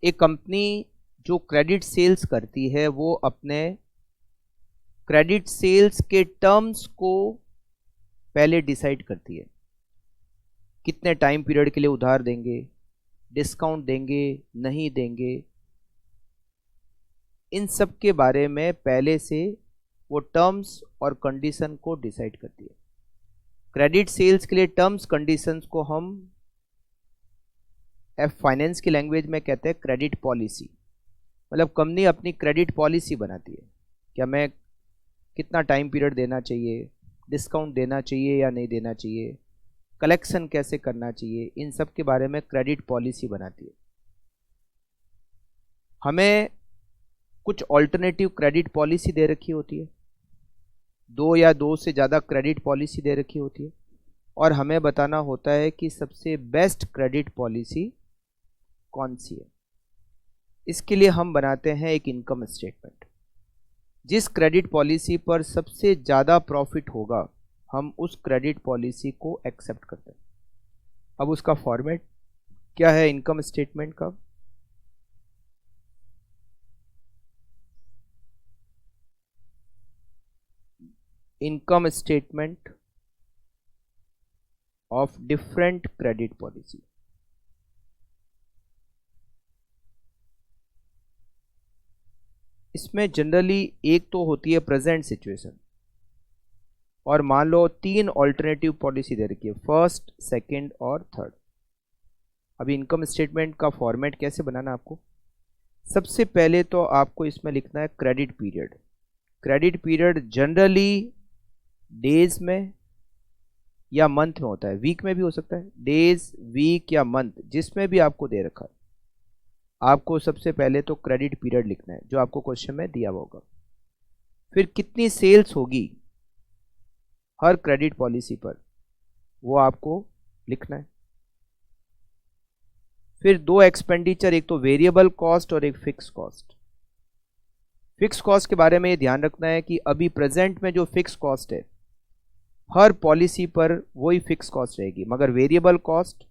एक कंपनी जो credit sales करती है वो अपने क्रेडिट सेल्स के टर्म्स को पहले डिसाइड करती है। कितने टाइम पीरियड के लिए उधार देंगे, डिस्काउंट देंगे, नहीं देंगे, इन सब के बारे में पहले से वो टर्म्स और कंडीशन को डिसाइड करती है। क्रेडिट सेल्स के लिए टर्म्स कंडीशंस को हम फाइनेंस की लैंग्वेज में कहते हैं क्रेडिट पॉलिसी। मतलब कंपनी अपनी क्रेडिट पॉलिसी बनाती है, क्या मैं कितना टाइम पीरियड देना चाहिए, डिस्काउंट देना चाहिए या नहीं देना चाहिए, कलेक्शन कैसे करना चाहिए, इन सब के बारे में क्रेडिट पॉलिसी बनाती है। हमें कुछ ऑल्टरनेटिव क्रेडिट पॉलिसी दे रखी होती है, दो या दो से ज़्यादा क्रेडिट पॉलिसी दे रखी होती है, और हमें बताना होता है कि सबसे बेस्ट क्रेडिट पॉलिसी कौन सी है। इसके लिए हम बनाते हैं एक इनकम स्टेटमेंट। जिस क्रेडिट पॉलिसी पर सबसे ज़्यादा प्रॉफिट होगा हम उस क्रेडिट पॉलिसी को एक्सेप्ट करते हैं। अब उसका फॉर्मेट क्या है इनकम स्टेटमेंट का? Income statement of different credit policy. इसमें जनरली एक तो होती है प्रेजेंट सिचुएशन, और मान लो 3 ऑल्टरनेटिव पॉलिसी दे रखी है, फर्स्ट, सेकंड और थर्ड। अभी इनकम स्टेटमेंट का फॉर्मेट कैसे बनाना आपको? सबसे पहले तो आपको इसमें लिखना है credit period. Credit period generally days में या मंथ में होता है, वीक में भी हो सकता है, डेज, वीक या मंथ, जिसमें भी आपको दे रखा है। आपको सबसे पहले तो क्रेडिट पीरियड लिखना है जो आपको क्वेश्चन में दिया होगा। फिर कितनी सेल्स होगी हर क्रेडिट पॉलिसी पर वो आपको लिखना है। फिर 2 एक्सपेंडिचर, एक तो वेरिएबल कॉस्ट और एक फिक्स कॉस्ट। फिक्स कॉस्ट के बारे में ये ध्यान रखना है कि अभी प्रेजेंट में जो फिक्स कॉस्ट है हर पॉलिसी पर वही फिक्स कॉस्ट रहेगी, मगर वेरिएबल कॉस्ट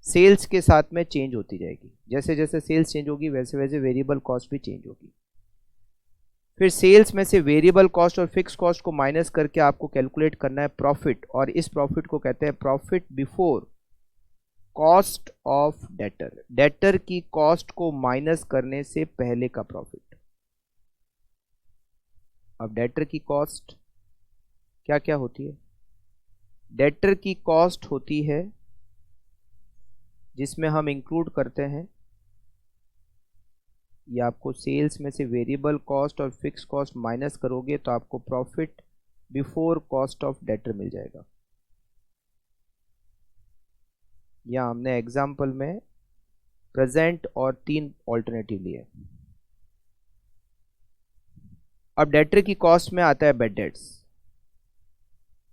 सेल्स के साथ में चेंज होती जाएगी। जैसे जैसे सेल्स चेंज होगी वैसे वैसे वेरिएबल कॉस्ट भी चेंज होगी। फिर सेल्स में से वेरिएबल कॉस्ट और फिक्स कॉस्ट को माइनस करके आपको कैलकुलेट करना है प्रॉफिट, और इस प्रॉफिट को कहते हैं profit before cost of debtor. Debtor की कॉस्ट को माइनस करने से पहले का प्रॉफिट। अब डेटर की कॉस्ट क्या क्या होती है? डेटर की कॉस्ट होती है जिसमें हम इंक्लूड करते हैं, ये आपको सेल्स में से वेरिएबल कॉस्ट और फिक्स कॉस्ट माइनस करोगे तो आपको profit before cost of debtor मिल जाएगा। या हमने एग्जाम्पल में प्रेजेंट और 3 ऑल्टरनेटिव लिए। अब डेटर की कॉस्ट में आता है बैड डेट्स।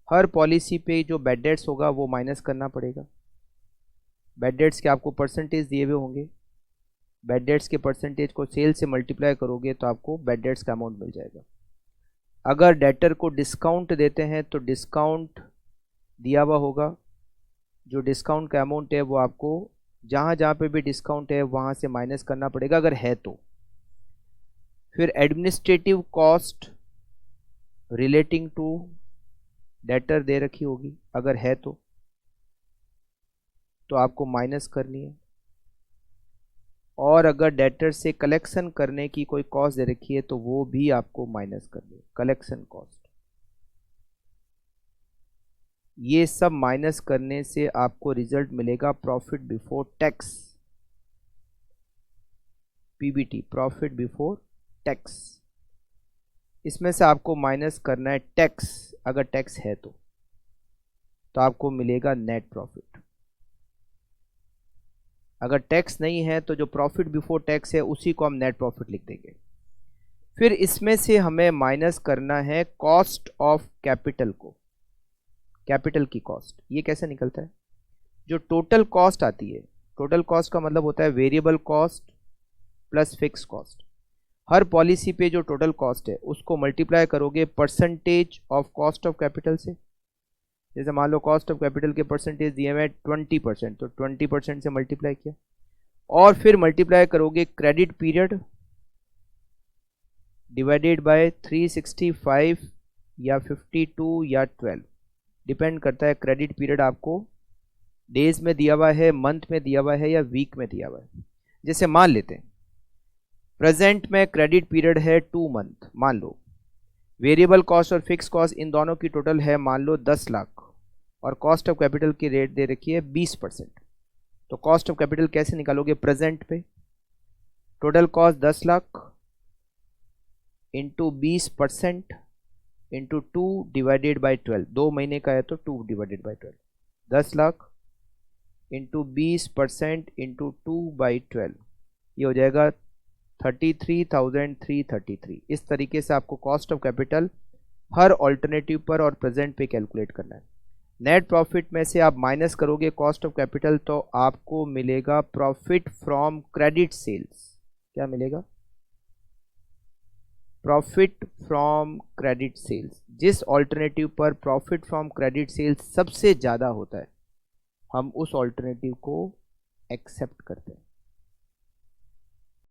हर पॉलिसी पे जो बैड डेट्स होगा वो माइनस करना पड़ेगा। बैड डेट्स के आपको परसेंटेज दिए हुए होंगे, बैड डेट्स के परसेंटेज को सेल से मल्टीप्लाई करोगे तो आपको बैड डेट्स का अमाउंट मिल जाएगा। अगर डेटर को डिस्काउंट देते हैं तो डिस्काउंट दिया हुआ होगा, जो डिस्काउंट का अमाउंट है वो आपको जहाँ जहाँ पे भी डिस्काउंट है वहाँ से माइनस करना पड़ेगा अगर है तो। फिर administrative cost relating to debtor दे रखी होगी, अगर है तो आपको माइनस करनी है। और अगर डेटर से कलेक्शन करने की कोई कॉस्ट दे रखी है तो वो भी आपको माइनस करनी है, कलेक्शन कॉस्ट। ये सब माइनस करने से आपको रिजल्ट मिलेगा profit before tax, PBT, profit before tax. इसमें से आपको माइनस करना है टैक्स, अगर टैक्स है तो आपको मिलेगा नेट प्रॉफिट। अगर टैक्स नहीं है तो जो प्रॉफिट बिफोर टैक्स है उसी को हम नेट प्रॉफिट लिख देंगे। फिर इसमें से हमें माइनस करना है कॉस्ट ऑफ कैपिटल को, कैपिटल की कॉस्ट। ये कैसे निकलता है? जो टोटल कॉस्ट आती है, टोटल कॉस्ट का मतलब होता है variable cost plus fix cost. हर पॉलिसी पे जो टोटल कॉस्ट है उसको मल्टीप्लाई करोगे percentage of cost of capital से। जैसे मान लो कॉस्ट ऑफ कैपिटल के परसेंटेज दिए हुए 20%, तो 20% से मल्टीप्लाई किया। और फिर मल्टीप्लाई करोगे क्रेडिट पीरियड डिवाइडेड बाय 365 या 52 या 12, डिपेंड करता है क्रेडिट पीरियड आपको डेज में दिया हुआ है, मंथ में दिया हुआ है या वीक में दिया हुआ है। जैसे मान लेते हैं प्रेजेंट में क्रेडिट पीरियड है 2 मंथ, मान लो वेरिएबल कॉस्ट और फिक्स कॉस्ट इन दोनों की टोटल है मान लो 10 लाख और कॉस्ट ऑफ कैपिटल की रेट दे रखी है 20%। तो कॉस्ट ऑफ कैपिटल कैसे निकालोगे प्रेजेंट पे? Total cost 10 lakh into 20% into 2 divided by 12, 2 महीने का है तो 2 divided by 12, 10 lakh into 20% into 2 by 12, ये हो जाएगा 33,333। इस तरीके से आपको cost of capital her alternative पर और प्रेजेंट पे कैलकुलेट करना है। नेट प्रॉफिट में से आप माइनस करोगे कॉस्ट ऑफ कैपिटल तो आपको मिलेगा प्रॉफिट फ्रॉम क्रेडिट सेल्स। क्या मिलेगा? Profit from credit sales. जिस ऑल्टरनेटिव पर प्रॉफिट फ्रॉम क्रेडिट सेल्स सबसे ज़्यादा होता है हम उस ऑल्टरनेटिव को एक्सेप्ट करते हैं।